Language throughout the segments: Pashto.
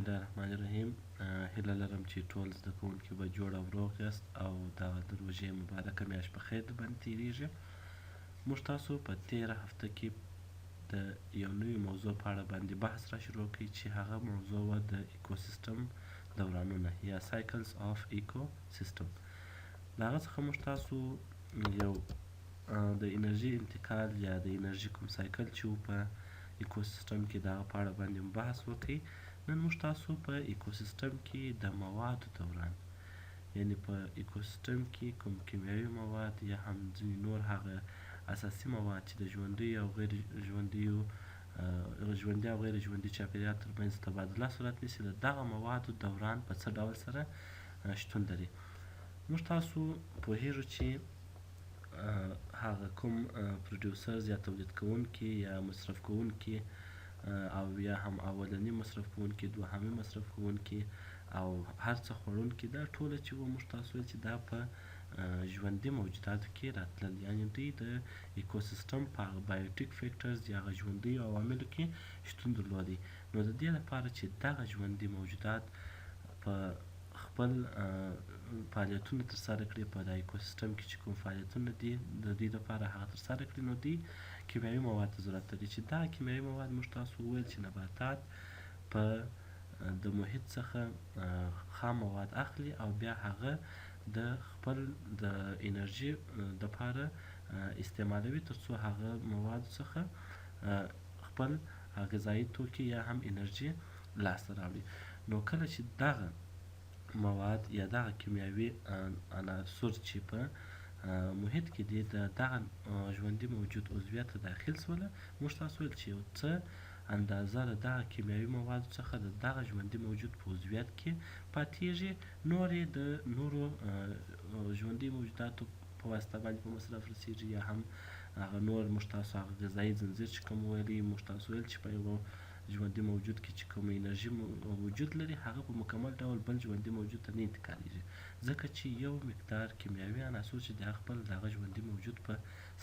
الله الرحمن الرحیم. هیله لرم چې ټول زده کوونکي به جوړ او روغ یاست او دغه د روژې مبارکه میاشت په خیر باندې تېرېږي. موږ تاسو په تېره هفته کې د یو نوي موضوع په اړه باندې بحث را شروع کړی چې هغه موضوع وه د ایکوسیستم دورانونه یا سایکلز آف ایکوسیستم. د هغه څخه موږ تاسو یو د انرژي انتقال یا د انرژي کوم سایکل چې و په ایکوسیستم کې د هغه په اړه باندې بحث وکړئ. نن موږ تاسو په ایکوسیستم کې د موادو دوران، یعنې په ایکوسیستم کې کوم کیمیاوي مواد یا هم ځینې نور هغه اساسي مواد چې د ژوندیو او غیر ژوندیو ژوندي او غیر ژوندي چاپېریال ترمنځ تبادله صورت نیسي، د دغه موادو دوران په څه ډول سره شتون لري. موږ تاسو پوهیږو چې هغه کوم پروډیوسرز یا تولید کوونکي یا مصرف کوونکي او یا هم اولني مصرف کوونکي، دوهمي مصرف کوونکي او هر څه خوړونکي، دا ټوله چې وو موږ تاسو ویل چې دا په ژوندي موجوداتو کې راتلل، یعنې دوی د ایکوسیستم په هغه بایوټیک فیکټرز یا هغه ژوندیو عواملو کې شتون درلودی. نو د دې لپاره چې دغه ژوندي موجودات په خپل فعالیتونه ترسره کړي، په د ایکوسیستم کې چې کوم فعالیتونه دي د دوی لپاره هغه ترسره کړي، نو دوی کیمیاوي مواد ته ضرورت لري چې دا کیمیاوي مواد موږ تاسو وویل چې نباتات په د محیط څخه خام مواد اخلي او بیا هغه د خپل د انرژي دپاره استعمالوي تر څو هغه موادو څخه خپل غذایي توکي یا هم انرژي لاسته راوړي. نو کله چې دغه مواد یا دغه کیمیاوي عناصر چې په محیط کې دي د دغه ژوندي موجود عضویت ته داخل سوله، موږ تاسو ویل چې یو څه اندازه د دغه کیمیاوي موادو څخه د دغه ژوندي موجود په عضویت کې پاتېږي، نور یې د نورو ژوندي موجوداتو په واسطه باندې په مصرف رسېږي یا هم هغه نور موږ تاسو هغه غذایي ځنځیر چې کوم ویلي، موږ تاسو ویل چې په یوه ژوندي موجود کې چې کوم انرژي وجود لري هغه په مکمل ډول بل ژوندي موجود ته نه انتقالیږي، ځکه چې یو مقدار کیمیاوي عناصر چې د خپل دغه ژوندي موجود په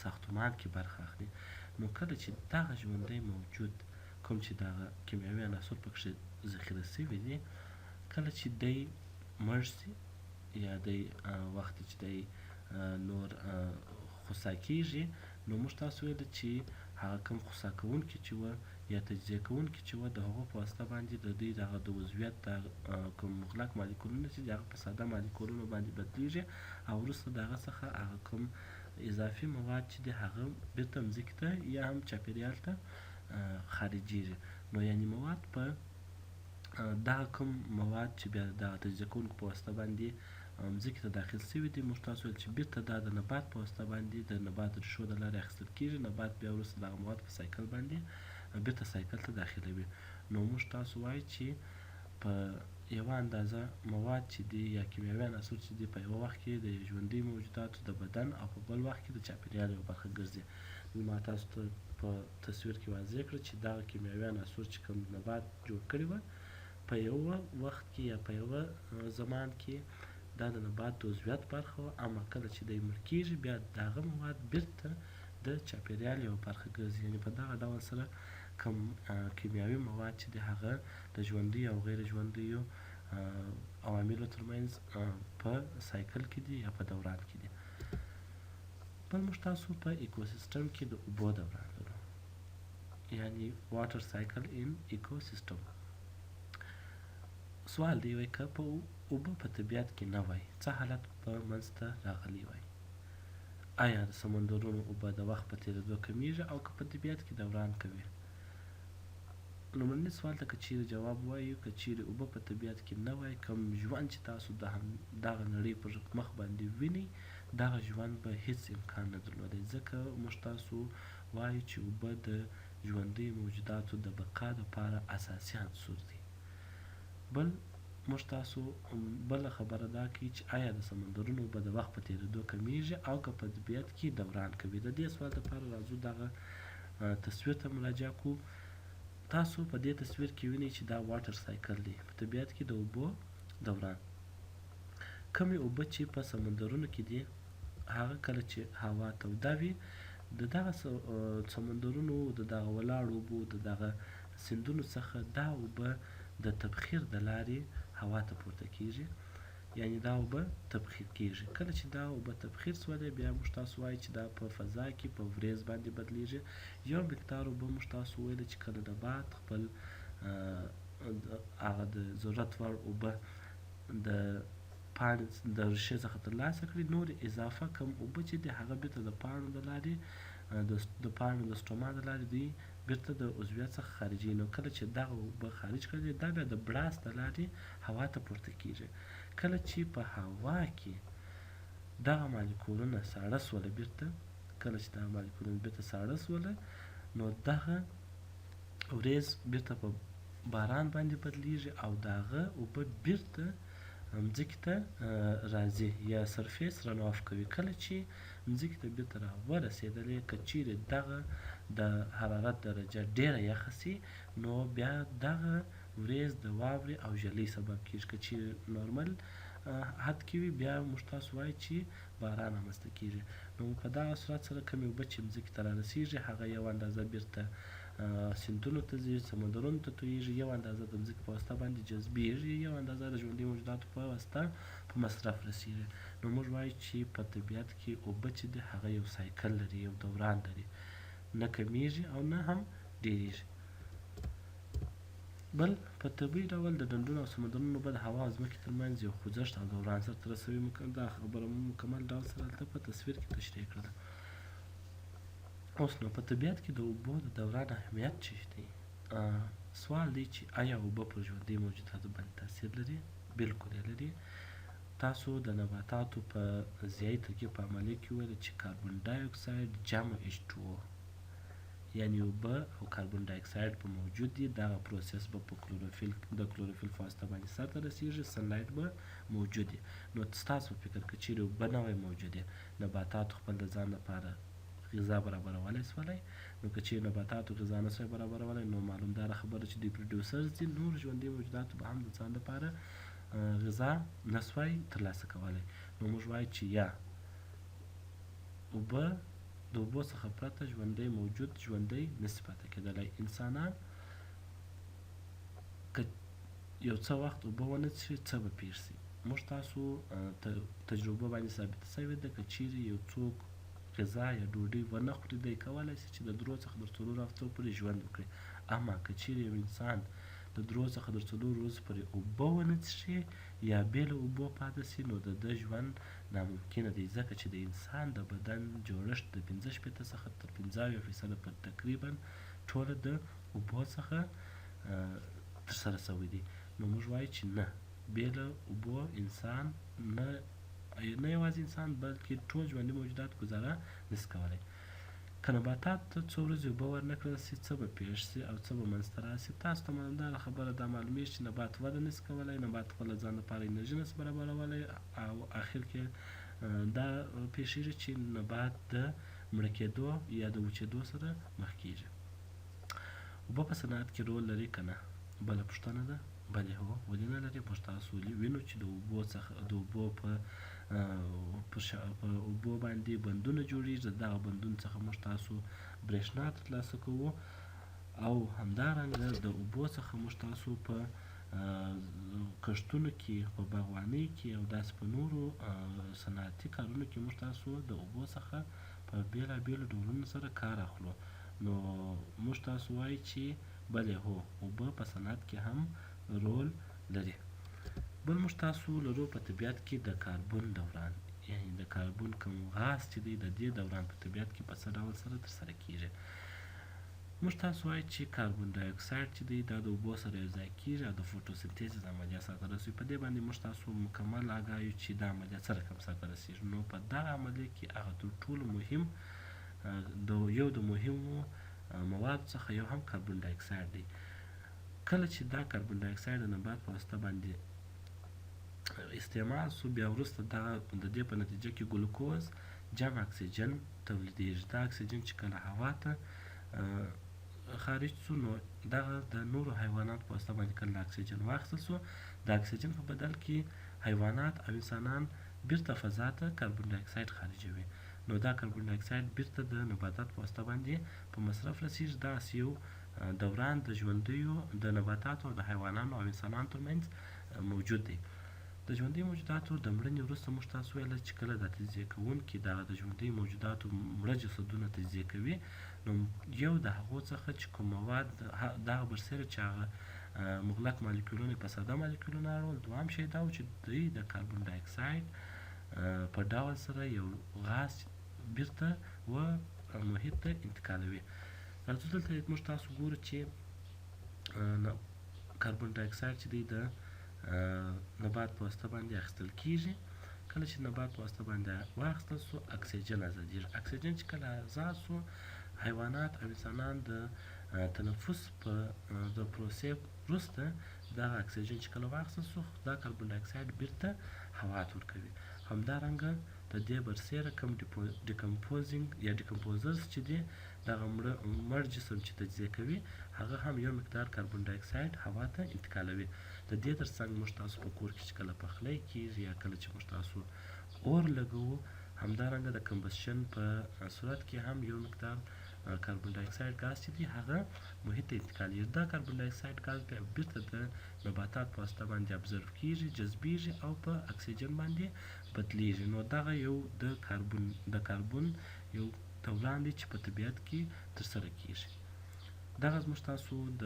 ساختمان کې برخه اخلي. نو کله چې دغه ژوندی موجود کوم چې دغه کیمیاوي عناصر پکښې ذخیره سوي دي، کله چې دی مړ سي یا دی وخت چې دی نور خوسا کېږي، نو موږ تاسو ویل چې هغه کوم خوسا کوونکي چې وه یا تجزیه کوونکي چې وه د هغو په واسطه باندې د دوی دغه د عضویت د کوم مغلق مالیکولونه چې د هغه په ساده مالیکولونو باندې بدلیږي او وروسته د هغه څخه هغه کوم اضافي مواد چې دي هغه بېرته مځکې ته یا هم چاپېریال ته خارجېږي. نو یعنې مواد په دغه کوم مواد چې بیا دغه تجزیه کوونکو په واسطه باندې مځکې ته داخل سوي دي، موږ تاسو ویل چې بېرته دا د نبات په واسطه باندې د نبات د ریښو د لارې اخیستل کېږي، نبات بیا وروسته دغه مواد په سایکل باندې بېرته سایکل ته داخلوي. نو موږ تاسو وایو چې په یوه اندازه مواد چې دي یا کیمیاوي عناصر چې دي په یوه وخت کې د ژوندي موجوداتو د بدن او په بل وخت کې د چاپېریال یوه برخه ګرځي. ما تاسو ته په تصویر کې واضح کړه چې دغه کیمیاوي عناصر چې کوم نبات جوړ کړي وه په یوه وخت کې یا په یوه زمان کې دا د نبات د عضویت برخه وه، اما کله چې دی مړ کېږي بیا دغه مواد بېرته د چاپېریال یوه برخه ګرځي. یعنې په دغه ډول سره کوم کیمیاوي مواد چې د هغه د ژوندیو او غیر ژوندیو عواملو ترمنځ په سایکل کې دي یا په دوران کې دي. بل موږ تاسو په ایکوسیستم کې د اوبو دوران لرو، یعنې واټر سایکل ان ایکوسیستم. سوال دی وایي که په اوبه په طبیعت کې نه وای څه حالت به منځته راغلی وای؟ آیا د سمندرونو اوبه د وخت په تېرېدو کمیږي او که په طبیعت کې دوران کوي؟ لومړني سوال ته که چیرې جواب ووایو که چیرې اوبه په طبیعت کې نه وای، کوم ژوند چې تاسو دغه نړۍ پر مخ باندې وینئ دغه ژوند به هیڅ امکان نه درلودی، ځکه موږ تاسو وایو چې اوبه د ژوندي موجوداتو د بقا دپاره اساسي عنصر دی. بل موږ تاسو بله خبره دا کوي چې آیا د سمندرونو اوبه د وخت په تېرېدو کمیږي او که په طبیعت کې دوران کوي؟ د دې سوال دپاره راځو دغه تصویر ته مراجعه کړو. تاسو په دې تصویر کې وینئ چې دا واټر سایکل دی، په طبیعت کې د اوبو دوران. کمې اوبه چې په سمندرونو کې دي هغه کله چې هوا توده وي د دغه سمندرونو د دغه ولاړو اوبو د دغه سیندونو څخه دا اوبه د تبخیر د لارې هوا ته پورته کیږي، یعنی دا اوبه تبخیر کیږي. کله چې دا اوبه تبخیر سولې بیا موږ تاسو وایي چې دا په فضا کې په وریځ باندې بدلیږي. یو مقدار اوبه موږ تاسو ویل چې کله نبات خپل هغه د ضرورت وړ اوبه د پاڼې د ریښې څخه ترلاسه کړي، نورې اضافه کم اوبه چې دي هغه بیرته د پاڼو د لارې د پاڼو د سټوما د لارې دوی بیرته د عضویت څخه خارجي. نو کله چې دغه اوبه خارج کړي دا بیا د بړاس د لارې هوا ته پورته کیږي. کله چې په هوا کې دغه مالیکولونه ساړه سوله بیرته، کله چې دغه مالیکولونه بیرته ساړه سوله نو دغه وریځ بیرته په باران باندې بدلیږي او دغه اوبه بیرته مځکې ته راځي یا سرفیس رن آف کوي. کله چې مځکې ته بیرته راورسېدلې که چیرې دغه د حرارت درجه ډیره یخه سي نو بیا دغه وریځ د واورې او ژلۍ سبب کیږي. که چیرې نورمل حد کې وي بیا موږ تاسو وایو چې باران رامنځته کیږي. نو په دغه صورت سره کومې اوبه چې مځکې ته رارسېږي هغه یو اندازه بیرته سیندونو ته ځي، سمندرونو ته تویېږي، یو اندازه د مځکې په واسطه باندې جذبېږي، یو اندازه د ژوندي موجوداتو په واسطه په مصرف رسېږي. نو موږ وایو چې په طبیعت کې اوبه چې دي هغه یو سایکل لري، یو دوران لري، نه کمیږي او نه هم ډېرېږي. بل په طبیعي ډول د ډنډونو او سمندرونو اوبه د هوا او ځمکې ترمنځ یو خوځښت او دوران سرته رسوي. دا خبره مو مکمل ډول سره هلته په تصویر کې تشریح کړله. اوس نو په طبیعت کې د اوبو د دوران اهمیت څه دی؟ سوال دی چې آیا اوبه پر ژوندي موجوداتو باندې تاثیر لري؟ بلکل یې لري. تاسو د نباتاتو په ضیایي ترکیب په عملیه کې وویل چې کاربن ډای اکساید جمع H2O، یعنی اوبه او کاربن ډای اکساید به موجود دي. دغه پروسس به په کلوروفیل په واسطه باندې سرته رسېږي، سنلایټ به موجود وي. نو ستاسو په فکر که چیرې اوبه نه وای موجودې نباتاتو خپل د ځان لپاره غذا برابرولی سولی؟ نو که چیرې نباتاتو غذا نه سوی برابرولی نو معلومداره خبره چې دوی پروډیوسرز دي، نور ژوندي موجوداتو به هم د ځان لپاره غذا نه سوی ترلاسه کولی. نو موږ وایو چې یا اوبه د اوبو څخه پرته ژوندی موجود ژوندی نسي پاتې کېدلی. انسانان که یو څه وخت اوبه ونه څښي څه به پېښ سي؟ موږ تاسو تجربه باندې ثابته سوې ده که چیرې یو څوک غذا یا ډوډۍ ونه خوري دی کولی سي چې د 3 څخه تر 4 هفتو پورې ژوند وکړي. اما که چیرې یو انسان د 3 څخه تر 4 ورځو پورې اوبه ونه څښي یا بې له اوبو پاتې سي نو د ده ژوند ناممکنه دی، ځکه چې د انسان د بدن جوړښت د 85 څخه تر 50% پر تقریبا ټوله د اوبو څخه ترسره سوی دی. نو موږ وایو چې نه، بې له اوبو انسان نه یوازې انسان بلکې ټول ژوندي موجودات ګزاره نسي کولی. که نباتات ته څو ورځې اوبه ورنه کړل سي څه به پېښ سي او څه به منځته راسي؟ تاسو ته معلومداره خبره دا معلومیږي چې نبات وده نسي کولی، نبات خپله ځان لپاره انرژي نسي برابرولی او اخر کې دا پېښېږي چې نبات د مړه کېدو یا د وچېدو سره مخ کېږي. اوبه په صنعت کې رول لري که نه؟ بله پوښتنه ده. بلې هو، ولې نه لري؟ موږ تاسو وینو چې د اوبو په اوبو باندې بندونه جوړېږي، د دغه بندونو څخه موږ تاسو برېښنا ترلاسه کوو او همدارنګه د اوبو څخه موږ تاسو په کښتونو کې، په باغوانۍ کې او داسې په نورو صنعتي کارونو کې موږ تاسو د اوبو څخه په بېلابېلو ډولونو سره کار اخلو. نو موږ تاسو وایو چې بلې هو، اوبه په صنعت کې هم رول لري. بل موږ تاسو لرو په طبیعت کې د کاربن دوران، یعنی د کاربن کوم غاز چې دی د دې دوران په طبیعت کې په څه ډول سره ترسره کیږي. موږ تاسو وایو چې کاربن ډای اکساید چې دی دا د اوبو سره یوځای کیږي او د فوټوسنتیزس عملیه سرته رسوي. په دې باندې موږ تاسو مکمل آګاه یو چې دا عملیه څه رقم سرته رسېږي. نو په دغه عملیه کې هغه تر ټولو مهم یو د مهمو موادو څخه یو هم کاربن ډای اکساید دی. کله چې دا کاربن ډای اکساید د نبات په واسطه باندې استعمال سو بیا وروسته دغه د دې په نتیجه کې ګلوکوز جمع اکسیجن تولیدېږي. دا اکسیجن چې کله هوا ته خارج سو نو دغه د نورو حیواناتو په واسطه باندې کله اکسیجن واخیستل سو، د اکسیجن په بدل کې حیوانات او انسانان بیرته فضا ته کاربن ډای اکساید خارجوي. نو دا کاربن ډای اکساید بیرته د نباتات په واسطه باندې په مصرف رسیږي. داسې یو دوران د ژوندیو د نباتاتو او د حیوانانو او انسانانو ترمنځ موجود دی. د ژوندیو موجوداتو د مړینې وروسته موږ تاسو ویله چې کله دا تجزیه کوونکي دغه د ژوندیو موجوداتو مړه جسدونه تجزیه کوي، نو یو د هغو څخه چې کوم مواد دغه برسېره چې هغه مغلق مالیکولونه په ساده مالیکولونه اړول، دوهم شی دا و چې دوی د کاربن ډای اکساید په ډول سره یو غاز بیرته و محیط ته انتقالوي. راځو دلته موږ تاسو ګورو چې کاربن ډای اکساید چې دی د نبات په واسطه باندې اخیستل کیږي. کله چې نبات په واسطه باندې واخیستل سو، اکسیجن ازادیږي. اکسیجن چې کله ازاد سو، حیوانات او انسانان د تنفس په د پروسې وروسته دغه اکسیجن چې کله واخیستل سو، دا کاربن ډای اکساید بیرته هوا ته ورکوي. همدارنګه د دې برسېره کوم ډیکمپوزینګ یا ډیکمپوزرز چې دي، دغه مړ جسم چې تجزیه کوي، هغه هم یو مقدار کاربن ډای اکساید هوا ته انتقالوي. د دې ترڅنګ موږ تاسو په کور کې چې کله پخلی کیږي یا کله چې موږ تاسو اور لګوو، همدارنګه د کمبسشن په صورت کې هم یو مقدار کاربن ډای اکساید ګاز چې دی هغه محیط ته انتقالیږي. دا کاربن ډای اکساید ګاز بیا بیرته د نباتات په واسطه باندې ابزرو کیږي، جذبیږي او په اکسیجن باندې بدلیږي. نو دغه یو د کاربن یو دوران دی چې په طبیعت کې ترسره کیږي. دغه زموږ تاسو د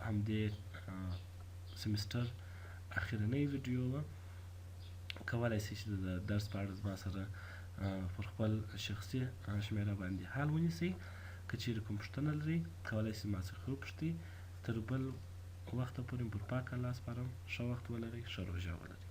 همدې سیمسټر اخرنۍ ویډیو وه. کولی شئ چې د درس په اړه زما سره پر خپل شخصي شمېره باندې حال ونیسئ. که چیرې کوم پوښتنه لرئ، کولی شئ ما څخه وپوښتئ. تر بل وخته پورې پر پاک الله سپارم. ښه وخت ولرئ، ښه روژه ولرئ.